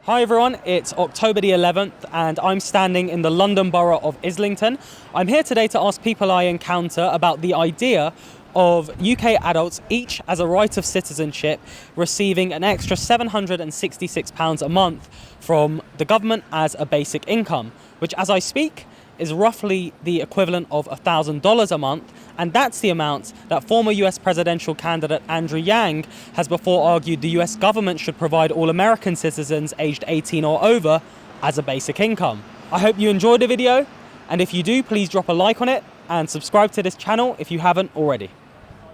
Hi everyone, it's October the 11th and I'm standing in the London borough of Islington. I'm here today to ask people I encounter about the idea of UK adults, each as a right of citizenship, receiving an extra £766 a month from the government as a basic income, which as I speak is roughly the equivalent of $1,000 a month, and that's the amount that former US presidential candidate Andrew Yang has before argued the US government should provide all American citizens aged 18 or over as a basic income. I hope you enjoyed the video, and if you do, please drop a like on it and subscribe to this channel if you haven't already.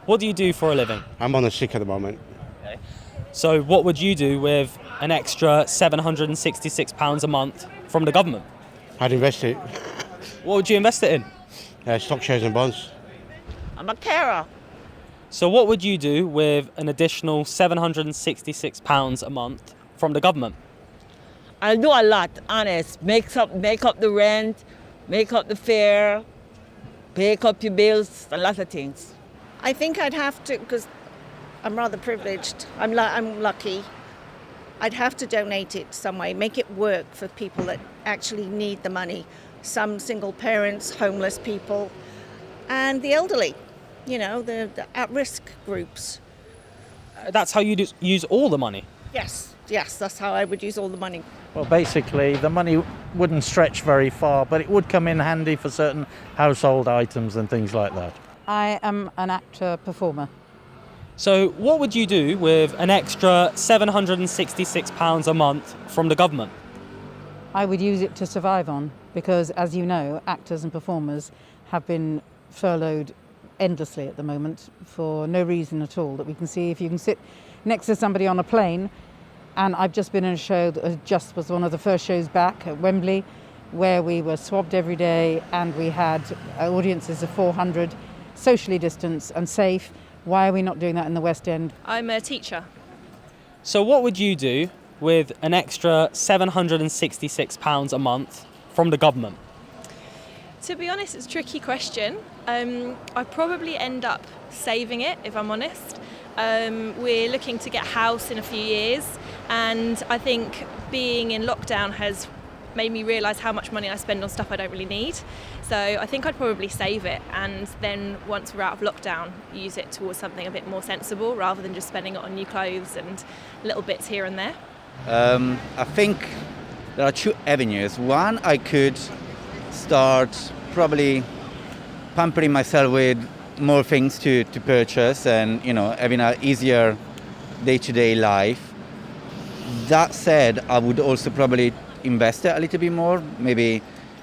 What do you do for a living? I'm on the sick at the moment. Okay. So what would you do with an extra £766 a month from the government? I'd invest it. What would you invest it in? Stock shares and bonds. I'm a carer. So what would you do with an additional £766 a month from the government? I'll do a lot, honest. Make up the rent, make up the fare, make up your bills, a lot of things. I think I'd have to, because I'm rather privileged. I'm lucky. I'd have to donate it some way, make it work for people that actually need the money. Some single parents, homeless people, and the elderly, the at-risk groups. That's how you use all the money? Yes, that's how I would use all the money. Well, basically, the money wouldn't stretch very far, but it would come in handy for certain household items and things like that. I am an actor-performer. So what would you do with an extra £766 a month from the government? I would use it to survive on because, as you know, actors and performers have been furloughed endlessly at the moment for no reason at all that we can see. If you can sit next to somebody on a plane, and I've just been in a show that just was one of the first shows back at Wembley, where we were swabbed every day and we had audiences of 400, socially distanced and safe. Why are we not doing that in the West End? I'm a teacher. So what would you do with an extra £766 a month from the government? To be honest, it's a tricky question. I'd probably end up saving it, if I'm honest. We're looking to get a house in a few years, and I think being in lockdown has made me realise how much money I spend on stuff I don't really need. So I think I'd probably save it, and then once we're out of lockdown, use it towards something a bit more sensible rather than just spending it on new clothes and little bits here and there. I think there are two avenues. One, I could start probably pampering myself with more things to purchase and, having an easier day-to-day life. That said, I would also probably invest it a little bit more, maybe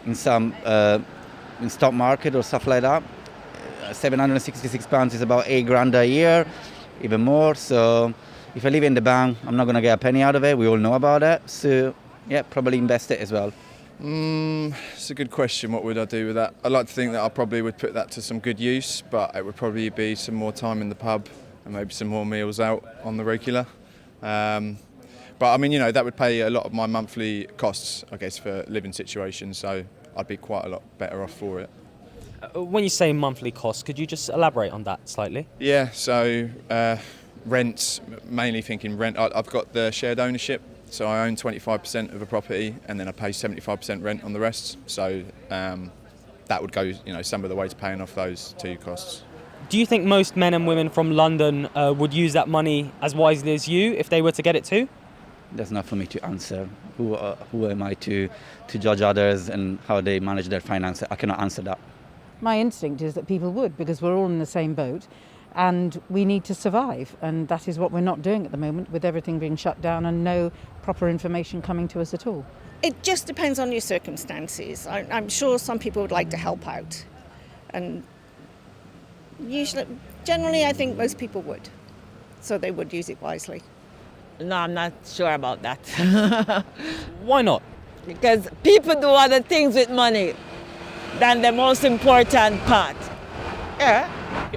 in some in stock market or stuff like that. £766 is about £8,000 a year, even more. So if I leave it in the bank, I'm not going to get a penny out of it. We all know about it. So yeah, probably invest it as well. It's a good question. What would I do with that? I'd like to think that I probably would put that to some good use, but it would probably be some more time in the pub and maybe some more meals out on the regular. But I mean, that would pay a lot of my monthly costs, I guess, for living situations. So I'd be quite a lot better off for it. When you say monthly costs, could you just elaborate on that slightly? Yeah, so rent, mainly thinking rent. I've got the shared ownership, so I own 25% of a property and then I pay 75% rent on the rest. So that would go, some of the way to paying off those two costs. Do you think most men and women from London would use that money as wisely as you if they were to get it too? That's not for me to answer. Who am I to judge others and how they manage their finances? I cannot answer that. My instinct is that people would, because we're all in the same boat and we need to survive, and that is what we're not doing at the moment with everything being shut down and no proper information coming to us at all. It just depends on your circumstances. I'm sure some people would like to help out, and generally I think most people would, so they would use it wisely. No, I'm not sure about that. Why not? Because people do other things with money than the most important part. Yeah.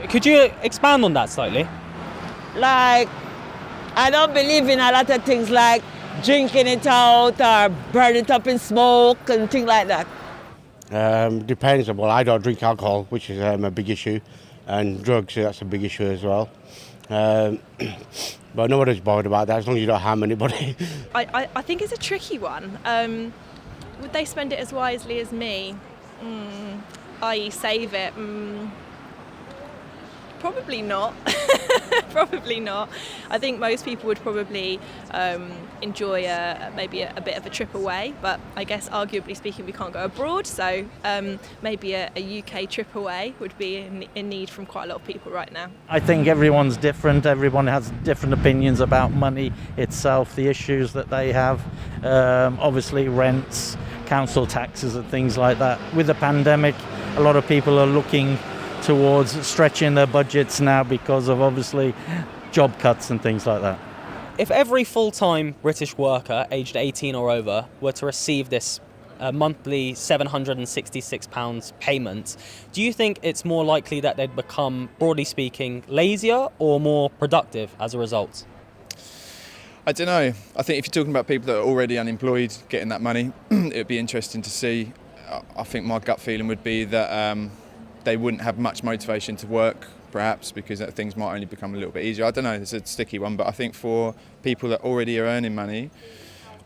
Could you expand on that slightly? Like, I don't believe in a lot of things like drinking it out or burning it up in smoke and things like that. Depends. Well, I don't drink alcohol, which is a big issue, and drugs, that's a big issue as well. But nobody's bothered about that as long as you don't harm anybody. I think it's a tricky one. Would they spend it as wisely as me? I.e. save it? Probably not. Probably not. I think most people would probably enjoy maybe a bit of a trip away, but I guess arguably speaking we can't go abroad, so maybe a UK trip away would be in need from quite a lot of people right now. I think everyone's different. Everyone has different opinions about money itself, the issues that they have, obviously rents, council taxes and things like that. With the pandemic, a lot of people are looking towards stretching their budgets now because of obviously job cuts and things like that. If every full-time British worker aged 18 or over were to receive this monthly £766 payment, do you think it's more likely that they'd become, broadly speaking, lazier or more productive as a result? I don't know. I think if you're talking about people that are already unemployed getting that money, it would be interesting to see. I think my gut feeling would be that they wouldn't have much motivation to work, perhaps, because things might only become a little bit easier. I don't know, it's a sticky one, but I think for people that already are earning money,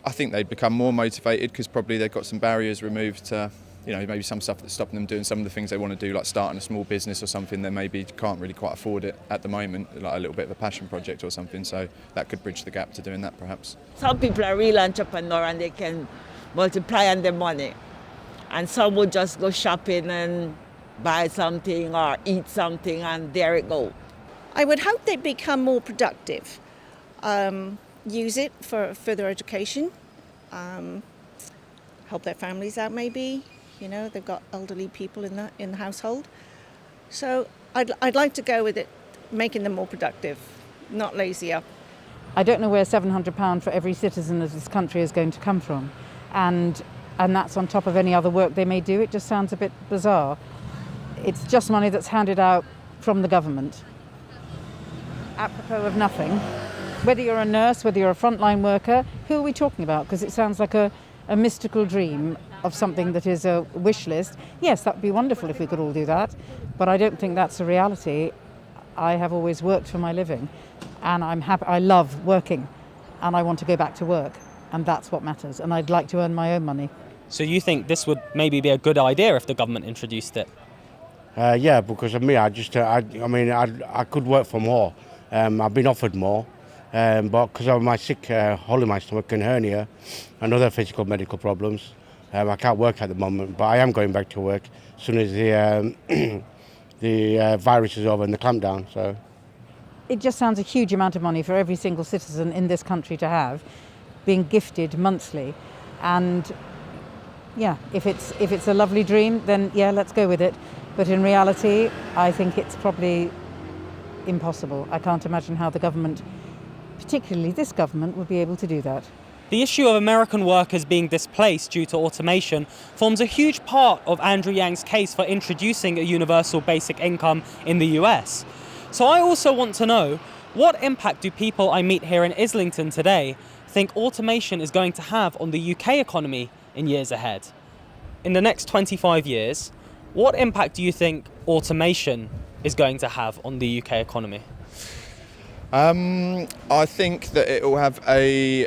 I think they'd become more motivated because probably they've got some barriers removed to, maybe some stuff that's stopping them doing some of the things they want to do, like starting a small business or something they maybe can't really quite afford it at the moment, like a little bit of a passion project or something, so that could bridge the gap to doing that perhaps. Some people are real entrepreneurs and they can multiply on their money. And some would just go shopping and buy something or eat something and there it go. I would hope they become more productive, use it for further education, help their families out maybe. They've got elderly people in the household. So I'd like to go with it, making them more productive, not lazier. I don't know where £700 for every citizen of this country is going to come from. And that's on top of any other work they may do. It just sounds a bit bizarre. It's just money that's handed out from the government, apropos of nothing. Whether you're a nurse, whether you're a frontline worker, who are we talking about? Because it sounds like a mystical dream of something that is a wish list. Yes, that would be wonderful if we could all do that, but I don't think that's a reality. I have always worked for my living, and I'm happy. I love working, and I want to go back to work, and that's what matters, and I'd like to earn my own money. So you think this would maybe be a good idea if the government introduced it? Yeah, because of me, I could work for more. I've been offered more, but because of my sick hole in my stomach and hernia and other physical medical problems, I can't work at the moment. But I am going back to work as soon as the virus is over and the clampdown. So it just sounds a huge amount of money for every single citizen in this country to have, being gifted monthly, and yeah, if it's a lovely dream, then yeah, let's go with it. But in reality, I think it's probably impossible. I can't imagine how the government, particularly this government, would be able to do that. The issue of American workers being displaced due to automation forms a huge part of Andrew Yang's case for introducing a universal basic income in the US. So I also want to know, what impact do people I meet here in Islington today think automation is going to have on the UK economy in years ahead? In the next 25 years, what impact do you think automation is going to have on the UK economy? I think that it will have a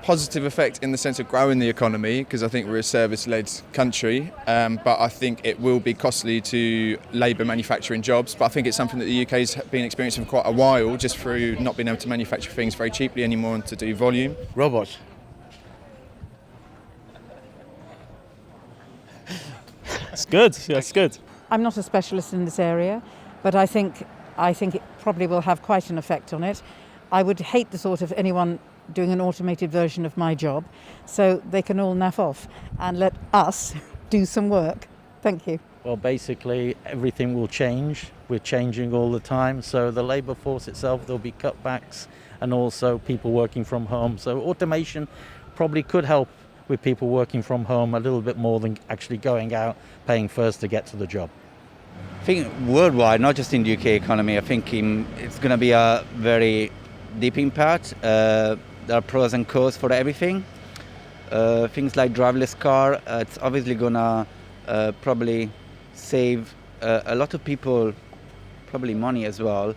positive effect in the sense of growing the economy, because I think we're a service-led country, but I think it will be costly to labour manufacturing jobs. But I think it's something that the UK's been experiencing for quite a while, just through not being able to manufacture things very cheaply anymore and to do volume. robots. That's good, that's good. I'm not a specialist in this area, but I think it probably will have quite an effect on it. I would hate the thought of anyone doing an automated version of my job, so they can all naff off and let us do some work. Thank you. Well, basically everything will change. We're changing all the time, so the labour force itself, there'll be cutbacks and also people working from home. So automation probably could help with people working from home a little bit more than actually going out, paying first to get to the job. I think worldwide, not just in the UK economy, I think it's going to be a very deep impact. There are pros and cons for everything. Things like driverless car, it's obviously going to probably save a lot of people, probably money as well.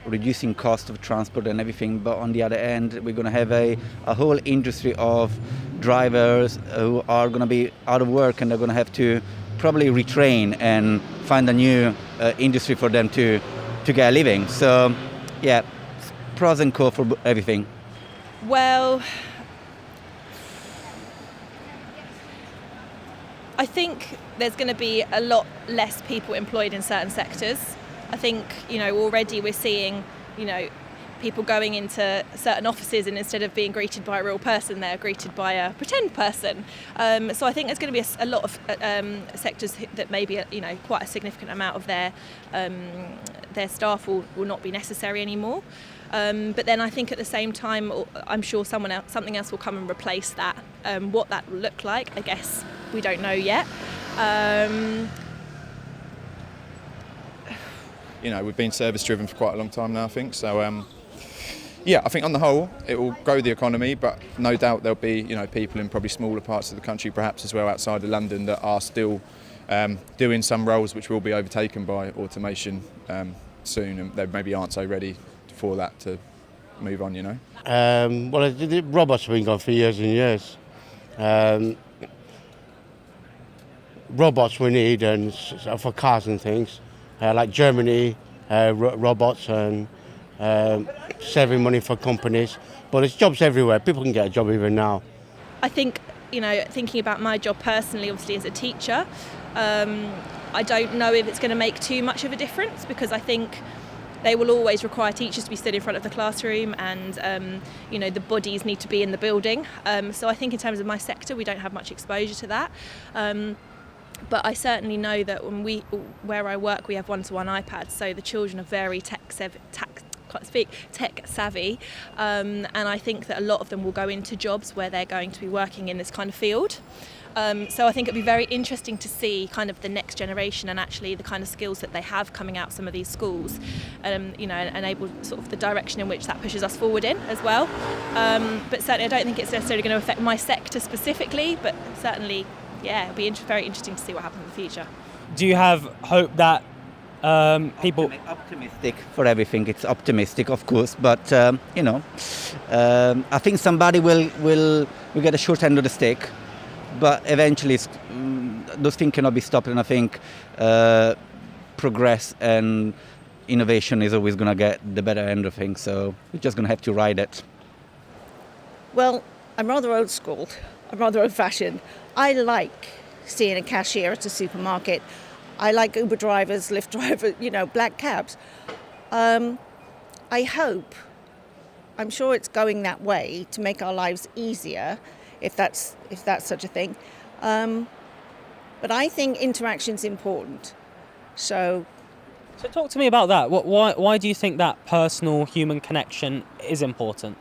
reducing cost of transport and everything, but on the other end, we're going to have a whole industry of drivers who are going to be out of work, and they're going to have to probably retrain and find a new industry for them to get a living. So, yeah, pros and cons for everything. Well, I think there's going to be a lot less people employed in certain sectors. I think, already we're seeing, people going into certain offices, and instead of being greeted by a real person, they're greeted by a pretend person. So I think there's going to be a lot of sectors that maybe, quite a significant amount of their staff will not be necessary anymore. But then I think at the same time, I'm sure something else will come and replace that. What that will look like, I guess we don't know yet. We've been service driven for quite a long time now, I think. So, I think on the whole, it will grow the economy, but no doubt there'll be, people in probably smaller parts of the country, perhaps as well outside of London, that are still doing some roles which will be overtaken by automation soon, and they maybe aren't so ready for that to move on, The robots have been gone for years and years. Robots we need, and for cars and things, like Germany, robots and saving money for companies. But there's jobs everywhere. People can get a job even now. I think, thinking about my job personally, obviously as a teacher, I don't know if it's going to make too much of a difference, because I think they will always require teachers to be stood in front of the classroom, and the bodies need to be in the building. So I think in terms of my sector, we don't have much exposure to that. But I certainly know that where I work, we have one-to-one iPads, so the children are very tech savvy, and I think that a lot of them will go into jobs where they're going to be working in this kind of field. So I think it'd be very interesting to see kind of the next generation, and actually the kind of skills that they have coming out of some of these schools, and enable sort of the direction in which that pushes us forward in as well. But certainly I don't think it's necessarily going to affect my sector specifically, but certainly, it'll be very interesting to see what happens in the future. Do you have hope that people... Optimistic for everything. It's optimistic, of course, but I think somebody will get a short end of the stick, but eventually those things cannot be stopped, and I think progress and innovation is always going to get the better end of things, so we're just going to have to ride it. Well, I'm rather old school. I'm rather old-fashioned. I like seeing a cashier at a supermarket. I like Uber drivers, Lyft drivers, black cabs. I'm sure it's going that way to make our lives easier, if that's such a thing. But I think interaction's important. So talk to me about that. Why do you think that personal human connection is important?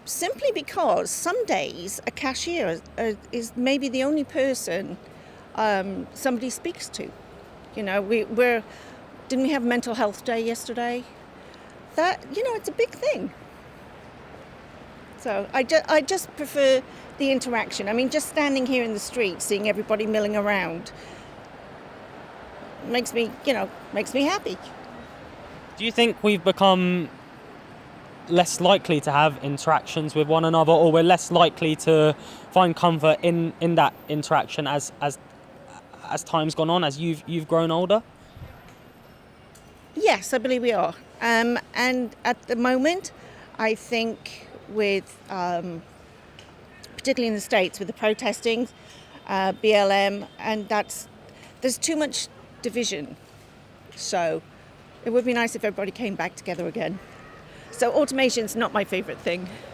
Simply because some days a cashier is maybe the only person somebody speaks to. Didn't we have Mental Health Day yesterday? That, it's a big thing. So I just prefer the interaction. I mean, just standing here in the street, seeing everybody milling around, makes me happy. Do you think we've become less likely to have interactions with one another, or we're less likely to find comfort in that interaction as time's gone on, as you've grown older? Yes, I believe we are. And at the moment, I think with, particularly in the States, with the protesting, BLM, and there's too much division. So it would be nice if everybody came back together again. So automation's not my favourite thing.